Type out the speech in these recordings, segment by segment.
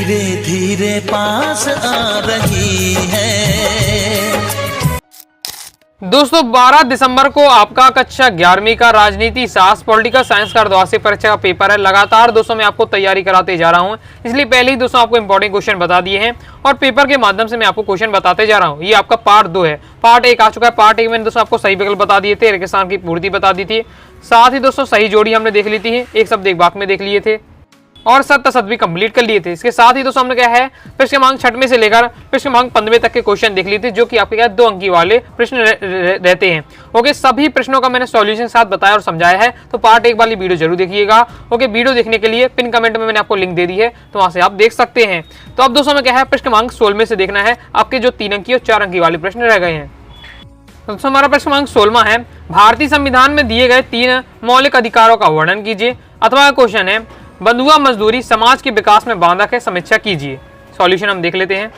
धीरे धीरे पास आ रही है। दोस्तों 12 दिसंबर को आपका कक्षा 11वीं का राजनीति शास्त्र पॉलिटिकल साइंस का अर्धवार्षिक परीक्षा का पेपर है। लगातार दोस्तों मैं आपको तैयारी कराते जा रहा हूं, इसलिए पहले ही दोस्तों आपको इंपॉर्टेंट क्वेश्चन बता दिए हैं और पेपर के माध्यम से मैं आपको क्वेश्चन बताते जा रहा हूं। ये आपका पार्ट 2 है। पार्ट 1 आ चुका है। पार्ट 1 में दोस्तों आपको सही विकल्प बता दिए थे, रेगिस्तान की पूर्ति बता दी थी, साथ ही दोस्तों सही जोड़ी हमने देख ली थी, एक शब्द एक वाक्य में देख लिए थे और सत्य असत्य भी कंप्लीट कर लिए थे। इसके साथ ही दोस्तों हमने क्या है प्रश्न क्रमांक 6वें से लेकर प्रश्न क्रमांक 15वें तक के क्वेश्चन देख लिए थे, जो कि आपके क्या 2 अंकी वाले प्रश्न रहते हैं। ओके, सभी प्रश्नों का मैंने सॉल्यूशन साथ बताया और समझाया है, तो पार्ट 1 वाली वीडियो जरूर देखिएगा। ओके, वीडियो देखने के लिए पिन कमेंट में मैंने आपको लिंक दे दी है, तो वहां से आप देख सकते हैं। तो अब दोस्तों में क्या है प्रश्न क्रमांक 16 से देखना है आपके जो 3 अंकी और 4 अंकी वाले प्रश्न रह गए हैं। दोस्तों हमारा प्रश्न क्रमांक 16 है, भारतीय संविधान में दिए गए 3 मौलिक अधिकारों का वर्णन कीजिए। अथवा क्वेश्चन है, बंधुआ मजदूरी समाज के विकास में बाधक है, समीक्षा कीजिए। सॉल्यूशन हम देख लेते हैं।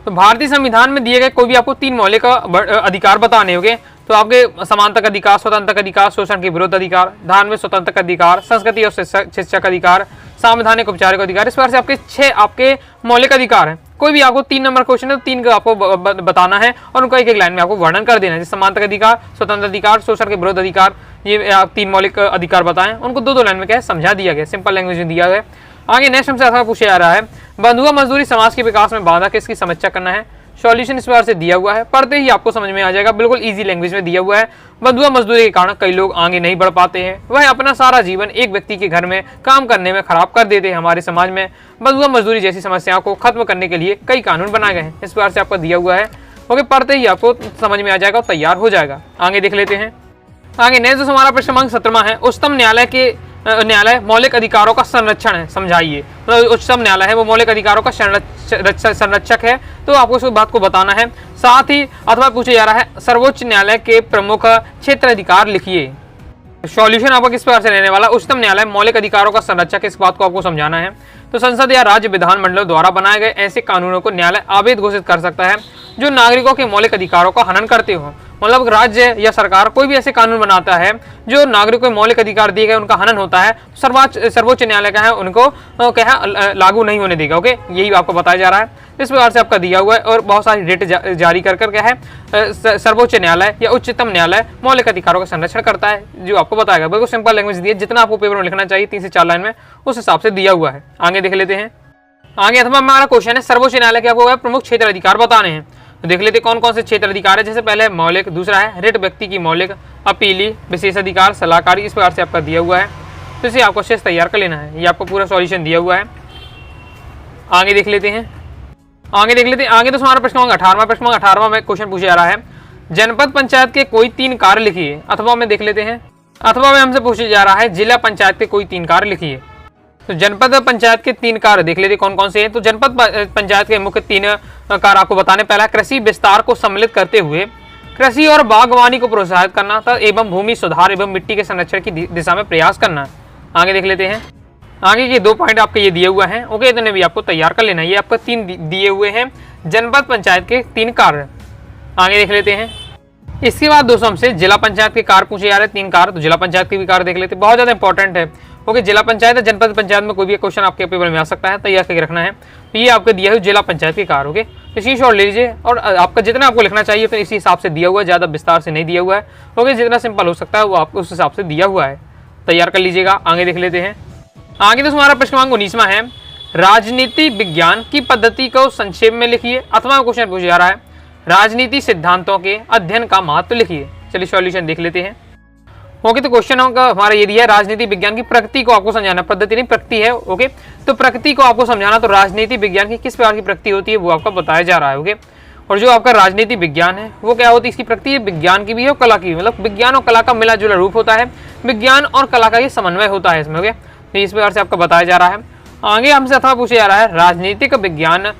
तो भारतीय संविधान में दिए गए कोई भी आपको 3 मौलिक अधिकार बताने होंगे, तो आपके समानता का अधिकार, स्वतंत्रता का अधिकार, शोषण के विरुद्ध अधिकार, धार्मिक स्वतंत्रता का अधिकार, संस्कृति और शिक्षा का अधिकार, संवैधानिक औपचारिक अधिकार। इस प्रकार से आपके 6 आपके मौलिक अधिकार हैं। कोई भी आपको 3 नंबर क्वेश्चन है तो 3 का आपको बताना है और उनका एक लाइन में आपको वर्णन कर देना है। जैसे समानता का अधिकार, स्वतंत्र अधिकार, शोषण के विरुद्ध अधिकार, ये आप 3 मौलिक अधिकार बताएं, उनको 2-2 लाइन में क्या है समझा दिया गया, सिंपल लैंग्वेज में दिया गया। आगे नेक्स्ट हमसे ऐसा पूछा जा रहा है, बंधुआ मजदूरी समाज के विकास में बाधक है, इसकी समीक्षा करना है। सॉल्यूशन इस बार से दिया हुआ है, पढ़ते ही आपको समझ में आ जाएगा, बिल्कुल इजी लैंग्वेज में दिया हुआ है। बंधुआ मजदूरी के कारण कई लोग आगे नहीं बढ़ पाते हैं, वह अपना सारा जीवन एक व्यक्ति के घर में काम करने में खराब कर देते हैं। हमारे समाज में बंधुआ मजदूरी जैसी समस्याओं को खत्म करने के लिए कई कानून बनाए गए हैं, इस बार से आपको दिया हुआ है। ओके, पढ़ते ही आपको समझ में आ जाएगा और तैयार हो जाएगा। आगे देख लेते हैं। आगे नेक्स्ट हमारा प्रश्न क्रमांक 17 है, उच्चतम न्यायालय मौलिक अधिकारों का संरक्षण है, समझाइए। तो उच्चतम न्यायालय है वो मौलिक अधिकारों का संरक्षक है, तो आपको इस बात को बताना है। साथ ही अथवा पूछा जा रहा है, सर्वोच्च न्यायालय के प्रमुख क्षेत्र अधिकार लिखिए। सॉल्यूशन आपका किस प्रकार से रहने वाला, उच्चतम न्यायालय मौलिक अधिकारों का संरक्षक, इस बात को आपको समझाना है। तो संसद या राज्य विधानमंडलों द्वारा बनाए गए ऐसे कानूनों को न्यायालय अवैध घोषित कर सकता है जो नागरिकों के मौलिक अधिकारों का हनन करते हो। मतलब राज्य या सरकार कोई भी ऐसे कानून बनाता है जो नागरिकों को मौलिक अधिकार दिए गए उनका हनन होता है, सर्वोच्च न्यायालय का है उनको क्या है लागू नहीं होने देगा। ओके, यही आपको बताया जा रहा है। इस प्रकार से आपका दिया हुआ है और बहुत सारी डेट जारी कर क्या है सर्वोच्च न्यायालय या उच्चतम न्यायालय मौलिक अधिकारों का संरक्षण करता है, जो आपको बताएगा। बिल्कुल सिंपल लैंग्वेज दी है, जितना आपको पेपर में लिखना चाहिए 3 से 4 लाइन में, उस हिसाब से दिया हुआ है। आगे देख लेते हैं। आगे अथवा हमारा क्वेश्चन है, सर्वोच्च न्यायालय के आपको प्रमुख क्षेत्र अधिकार बताने हैं, तो देख लेते कौन कौन से क्षेत्र अधिकार है। जैसे पहले मौलिक, दूसरा है रिट व्यक्ति की मौलिक, अपीली, विशेष अधिकार, सलाहकारी, इस प्रकार से आपका दिया हुआ है। तो इसे आपको शेष तैयार कर लेना है, ये आपको पूरा सॉल्यूशन दिया हुआ है। आगे देख लेते हैं। आगे तो हमारा प्रश्न 18वां प्रश्न 18वां में क्वेश्चन पूछा जा रहा है, जनपद पंचायत के कोई 3 कार्य लिखिए। अथवा में देख लेते हैं। अथवा में हमसे पूछा जा रहा है, जिला पंचायत के कोई 3 कार्य लिखिए। तो जनपद पंचायत के 3 कार्य देख लेते कौन कौन से हैं। तो जनपद पंचायत के मुख्य 3 कार्य आपको बताने। पहला, कृषि विस्तार को सम्मिलित करते हुए कृषि और बागवानी को प्रोत्साहित करना था, एवं भूमि सुधार एवं मिट्टी के संरक्षण की दिशा में प्रयास करना। आगे देख लेते हैं। आगे के 2 पॉइंट आपके ये दिए हुए हैं। ओके, इतने भी आपको तैयार कर लेना है। ये आपको 3 दिए हुए हैं जनपद पंचायत के 3 कार्य। आगे देख लेते हैं। इसके बाद दोस्तों हमसे जिला पंचायत के कार्य पूछे जा रहे हैं 3 कार्य, तो जिला पंचायत के भी कार्य देख लेते हैं, बहुत ज्यादा इंपॉर्टेंट है। ओके, जिला पंचायत है, जनपद पंचायत में कोई भी क्वेश्चन आपके पेपर में आ सकता है, तैयार करके रखना है। तो ये आपके दिया हुआ जिला पंचायत के कार्य। ओके, इसी शॉर्ट ले लीजिए और आपका जितना आपको लिखना चाहिए तो इसी हिसाब से दिया हुआ है, ज्यादा विस्तार से नहीं दिया हुआ है। ओके, जितना सिंपल हो सकता है वो आपको उस हिसाब से दिया हुआ है, तैयार कर लीजिएगा। आगे देख लेते हैं। आगे तो हमारा प्रश्न क्रमांक 19वां है, राजनीति विज्ञान की पद्धति को संक्षेप में लिखिए। अथवा क्वेश्चन पूछा जा रहा है, राजनीति सिद्धांतों के अध्ययन का महत्व लिखिए। चलिए सॉल्यूशन देख लेते हैं। ओके, तो क्वेश्चन हमारा ये दिया है, राजनीति विज्ञान की प्रकृति को आपको समझाना, पद्धति नहीं प्रकृति है। ओके, तो प्रकृति को आपको समझाना, तो राजनीति विज्ञान की किस प्रकार की प्रकृति होती है वो आपका बताया जा रहा है। ओके, और जो आपका राजनीति विज्ञान है वो क्या होती है, इसकी प्रकृति विज्ञान की भी है और कला की भी, मतलब विज्ञान और कला का मिला जुला रूप होता है, विज्ञान और कला का ये समन्वय होता है इसमें। ओके, तो इस प्रकार से आपका बताया जा रहा है। आगे हमसे अथवा पूछा जा रहा है, राजनीतिक विज्ञान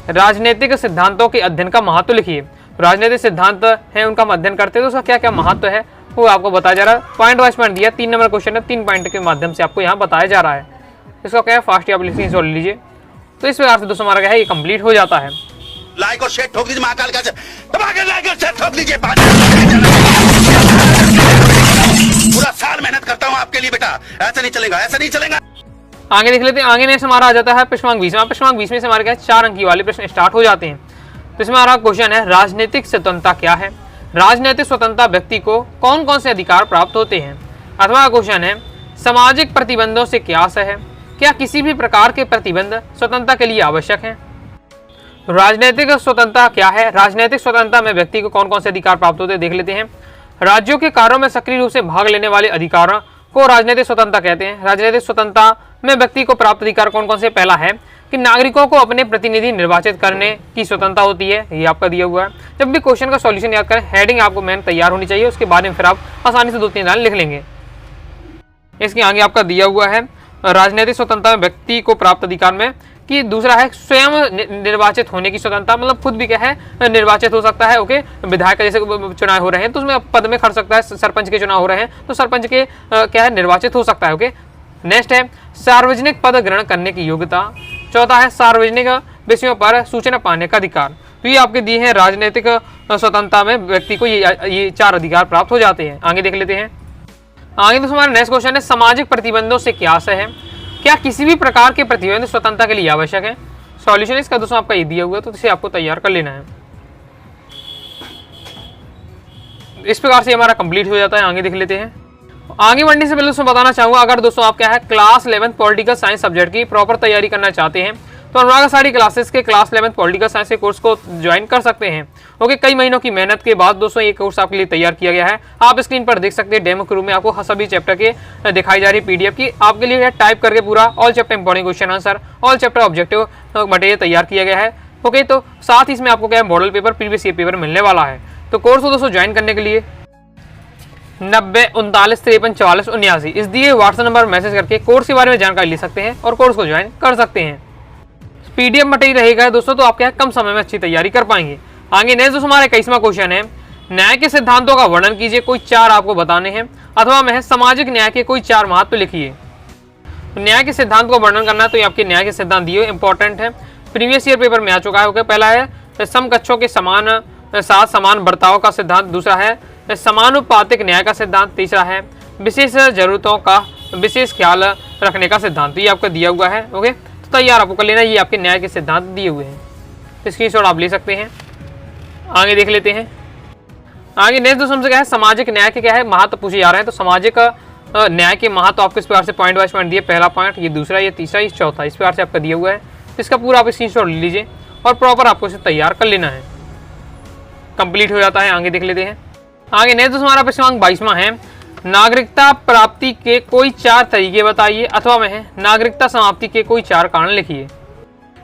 राजनीतिक सिद्धांतों के अध्ययन का महत्व लिखिए। राजनीतिक सिद्धांत है उनका अध्ययन करते हैं तो उसका क्या क्या महत्व है वो आपको बताया जा रहा है। पॉइंट वाइज पॉइंट दिया, 3 नंबर क्वेश्चन है, 3 पॉइंट के माध्यम से आपको यहाँ बताया जा रहा है। इसका क्या है, फास्ट आप लिखिए, सॉल्व लीजिए। तो इस प्रकार से दोस्तों हमारा क्या है ये कंप्लीट हो जाता है। लाइक और शेयर ठोक दीजिए, महाकाल का लाइक और शेयर ठोक दीजिए। पूरा साल मेहनत करता हूँ आपके लिए बेटा, ऐसा नहीं चलेगा, ऐसा नहीं चलेगा। आगे देख लेते हैं। आगे नेक्स्ट हमारा आ जाता है प्रश्नांक 20वां। प्रश्नांक 20 में से हमारे क्या 4 अंक वाले प्रश्न स्टार्ट हो जाते हैं। तो इसमें हमारा क्वेश्चन है राजनीतिक स्वतंत्रता क्या है। राजनीतिक स्वतंत्रता व्यक्ति को कौन कौन से अधिकार प्राप्त होते हैं। अथवा क्वेश्चन है सामाजिक प्रतिबंधों से क्या आशय है। क्या किसी भी प्रकार के प्रतिबंध स्वतंत्रता के लिए आवश्यक है। राजनीतिक स्वतंत्रता क्या है। राजनीतिक स्वतंत्रता में व्यक्ति को कौन कौन से अधिकार प्राप्त होते हैं देख लेते हैं। राज्यों के कार्यों में सक्रिय रूप से भाग लेने वाले अधिकारों को राजनीतिक स्वतंत्रता कहते हैं। राजनीतिक स्वतंत्रता में व्यक्ति को प्राप्त अधिकार कौन कौन से। पहला है कि नागरिकों को अपने प्रतिनिधि निर्वाचित करने की स्वतंत्रता होती है, ये आपका दिया हुआ है। जब भी क्वेश्चन का सॉल्यूशन याद करें हेडिंग आपको मेन तैयार होनी चाहिए, उसके बाद में फिर आप आसानी से 2-3 लाइन लिख लेंगे। इसके आगे आपका दिया हुआ है राजनीतिक स्वतंत्रता में व्यक्ति को प्राप्त अधिकार में कि दूसरा है स्वयं निर्वाचित होने की स्वतंत्रता, मतलब खुद भी क्या है निर्वाचित हो सकता है। ओके, विधायक जैसे चुनाव हो रहे हैं तो उसमें पद में खड़ सकता है। सरपंच के चुनाव हो रहे हैं तो सरपंच के क्या है निर्वाचित हो सकता है। ओके, नेक्स्ट है सार्वजनिक पद ग्रहण करने की योग्यता। चौथा है सार्वजनिक विषयों पर सूचना पाने का अधिकार। तो ये आपके दिए हैं राजनीतिक स्वतंत्रता में व्यक्ति को ये 4 अधिकार प्राप्त हो जाते हैं। आगे देख लेते हैं। आगे तो हमारा नेक्स्ट क्वेश्चन है सामाजिक प्रतिबंधों से क्या आशय है। क्या किसी भी प्रकार के प्रतिबंध स्वतंत्रता के लिए आवश्यक है। सॉल्यूशन इसका दोस्तों आपका ये दिया हुआ है, तो इसे आपको तैयार कर लेना है। इस प्रकार से हमारा कंप्लीट हो जाता है। आगे देख लेते हैं। आगे बढ़ने से पहले दोस्तों बताना चाहूंगा, अगर दोस्तों आप क्या है क्लास 11 पॉलिटिकल साइंस सब्जेक्ट की प्रॉपर तैयारी करना चाहते हैं तो अनुराग साड़ी क्लासेस के क्लास 11 पॉलिटिकल साइंस के कोर्स को ज्वाइन कर सकते हैं। ओके, कई महीनों की मेहनत के बाद दोस्तों ये कोर्स आपके लिए तैयार किया गया है। आप स्क्रीन पर देख सकते हैं डेमो के रूप में आपको सभी चैप्टर के दिखाई जा रही पीडीएफ की आपके लिए टाइप करके पूरा all chapter important question answer all chapter objective material तैयार किया गया है। ओके, तो साथ ही इसमें आपको क्या है model paper previous year paper मिलने वाला है। तो कोर्स को दोस्तों ज्वाइन करने के लिए 90 39 53 44 79 इस दिए व्हाट्सएप नंबर मैसेज करके कोर्स के बारे में जानकारी ले सकते हैं और कोर्स को ज्वाइन कर सकते हैं। पीडीएफ मटेरियल रहेगा दोस्तों, तो आप क्या है कम समय में अच्छी तैयारी कर पाएंगे। आगे नेक्स्ट दोस्तों हमारा 21वां क्वेश्चन है न्याय के सिद्धांतों का वर्णन कीजिए। कोई 4 आपको बताने हैं अथवा में सामाजिक न्याय के कोई 4 महत्व लिखिए। न्याय के सिद्धांत को वर्णन करना तो ये आपके न्याय के सिद्धांत दिए इंपॉर्टेंट है, प्रीवियस ईयर पेपर में आ चुका है। ओके, पहला है समकक्षों के समान साथ समान बर्ताव का सिद्धांत। दूसरा है समानुपातिक न्याय का सिद्धांत। तीसरा है विशेष जरूरतों का विशेष ख्याल रखने का सिद्धांत। ये आपका दिया हुआ है। ओके, तो तैयार आपको कर लेना, ये आपके न्याय के सिद्धांत दिए हुए हैं। स्क्रीनशॉट आप ले सकते हैं। आगे देख लेते हैं। आगे नेक्स्ट दोस्तों हमसे क्या है सामाजिक न्याय के क्या है महत्व पूछे जा रहे हैं। तो सामाजिक न्याय के महत्व आपको इस प्रकार से पॉइंट वाइज पॉइंट दिए। पहला पॉइंट, ये दूसरा, ये तीसरा, ये चौथा, इस प्रकार से आपका दिया हुआ है। तो इसका पूरा आप स्क्रीनशॉट ले लीजिए और प्रॉपर आपको इसे तैयार कर लेना है। कंप्लीट हो जाता है। आगे देख लेते हैं। आगे नेक्स्ट दोस्तों हमारा प्रश्नांक 22वां है नागरिकता प्राप्ति के कोई 4 तरीके बताइए अथवा में है नागरिकता समाप्ति के कोई 4 कारण लिखिए।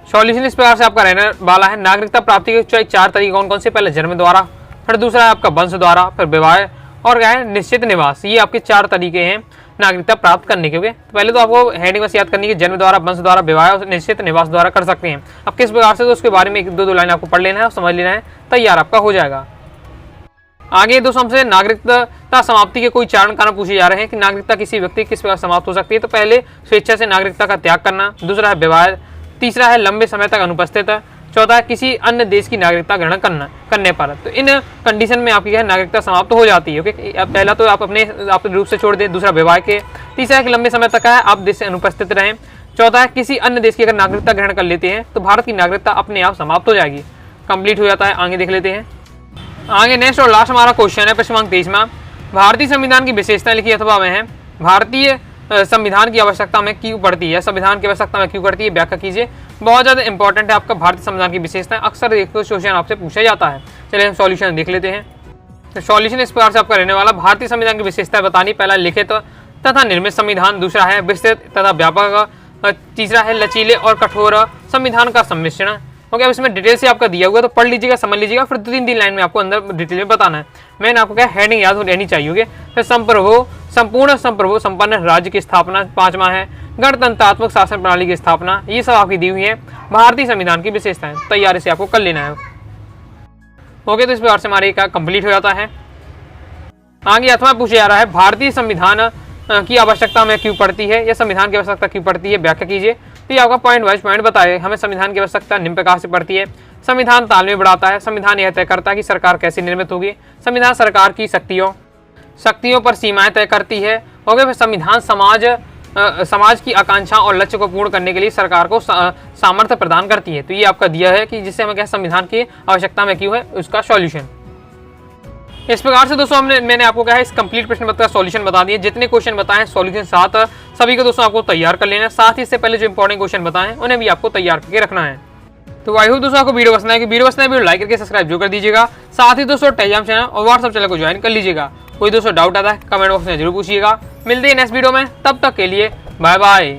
सॉल्यूशन इस प्रकार से आपका रहने वाला है। नागरिकता प्राप्ति के 4 तरीके कौन कौन से। पहले जन्म द्वारा, फिर दूसरा है आपका वंश द्वारा, फिर विवाह और क्या है निश्चित निवास। ये आपके 4 तरीके हैं नागरिकता प्राप्त करने के। तो पहले तो आपको हेडिंग बस याद करनी है, जन्म द्वारा, वंश द्वारा, विवाह और निश्चित निवास द्वारा कर सकते हैं। अब किस प्रकार से तो उसके बारे में 1-2 लाइन आपको पढ़ लेना है और समझ लेना है, तैयार आपका हो जाएगा। आगे दोस्तों हमसे नागरिकता समाप्ति के कोई 4 कारण पूछे जा रहे हैं कि नागरिकता किसी व्यक्ति किस प्रकार समाप्त हो सकती है। तो पहले स्वेच्छा से नागरिकता का त्याग करना, दूसरा है विवाह, तीसरा है लंबे समय तक अनुपस्थित, चौथा है किसी अन्य देश की नागरिकता ग्रहण करने पर। तो इन कंडीशन में आपकी क्या है नागरिकता समाप्त हो जाती है। ओके, पहला तो आप अपने रूप से छोड़ दें, दूसरा विवाह के, तीसरा है कि लंबे समय तक है आप देश से अनुपस्थित रहें, चौथा है किसी अन्य देश की अगर नागरिकता ग्रहण कर लेते हैं तो भारत की नागरिकता अपने आप समाप्त हो जाएगी। कंप्लीट हो जाता है। आगे देख लेते हैं। आगे नेक्स्ट और लास्ट हमारा क्वेश्चन है प्रश्नांक 23वां भारतीय संविधान की विशेषताएं लिखिए अथवा में है भारतीय संविधान की आवश्यकता में क्यों पड़ती है। संविधान की आवश्यकता में क्यों पड़ती है व्याख्या कीजिए। बहुत ज़्यादा इंपॉर्टेंट है आपका भारतीय संविधान की विशेषताएं, अक्सर एक क्वेश्चन आपसे पूछा जाता है। चलिए हम सॉल्यूशन देख लेते हैं। तो सॉल्यूशन इस प्रकार से आपका रहने वाला भारतीय संविधान की विशेषताएं बतानी। पहला लिखित तथा निर्मित संविधान, दूसरा है विस्तृत तथा व्यापक, तीसरा है लचीले और कठोर संविधान का सम्मिश्रण। ओके, अब इसमें डिटेल से आपका दिया हुआ है तो पढ़ लीजिएगा, समझ लीजिएगा, फिर 2-3 लाइन में आपको अंदर डिटेल में बताना है। मैंने आपको क्या हेडिंग याद रहनी चाहिए। फिर संपूर्ण संप्रभु संपन्न राज्य की स्थापना, 5वां है गणतंत्रात्मक शासन प्रणाली की स्थापना। ये सब आपकी दी हुई है भारतीय संविधान की विशेषताएं, तैयारी से आपको कर लेना है। ओके, तो इस प्रकार से हमारे कंप्लीट हो जाता है। आगे अथवा पूछा जा रहा है भारतीय संविधान की आवश्यकता में क्यों पड़ती है या संविधान की आवश्यकता क्यों पड़ती है, व्याख्या कीजिए। तो ये आपका पॉइंट वाइज पॉइंट बताए। हमें संविधान की आवश्यकता निम्न प्रकार से पड़ती है। संविधान तालमेल बढ़ाता है। संविधान यह तय करता है कि सरकार कैसे निर्मित होगी। संविधान सरकार की शक्तियों पर सीमाएं तय करती है। ओके, फिर संविधान समाज समाज की आकांक्षाओं और लक्ष्य को पूर्ण करने के लिए सरकार को सामर्थ्य प्रदान करती है। तो ये आपका दिया है कि जिससे हमें क्या संविधान की आवश्यकता में क्यों है, उसका सॉल्यूशन। इस प्रकार से दोस्तों मैंने आपको क्या है इस कंप्लीट प्रश्न पत्र का सॉल्यूशन बता दिए। जितने क्वेश्चन बताए सॉल्यूशन साथ सभी को दोस्तों आपको तैयार कर लेना है। साथ ही इससे पहले जो इंपॉर्टेंट क्वेश्चन बताए उन्हें भी आपको तैयार करके रखना है। तो आई होप दोस्तों आपको वीडियो पसंद आएगी। वीडियो पसंद आए लाइक करके सब्सक्राइब जो कर दीजिएगा। साथ ही दोस्तों टेलीग्राम चैनल और व्हाट्सएप चैनल को ज्वाइन कर लीजिएगा। कोई दोस्तों डाउट आता है कमेंट बॉक्स में जरूर पूछिएगा। मिलते हैं नेक्स्ट वीडियो में, तब तक के लिए बाय बाय।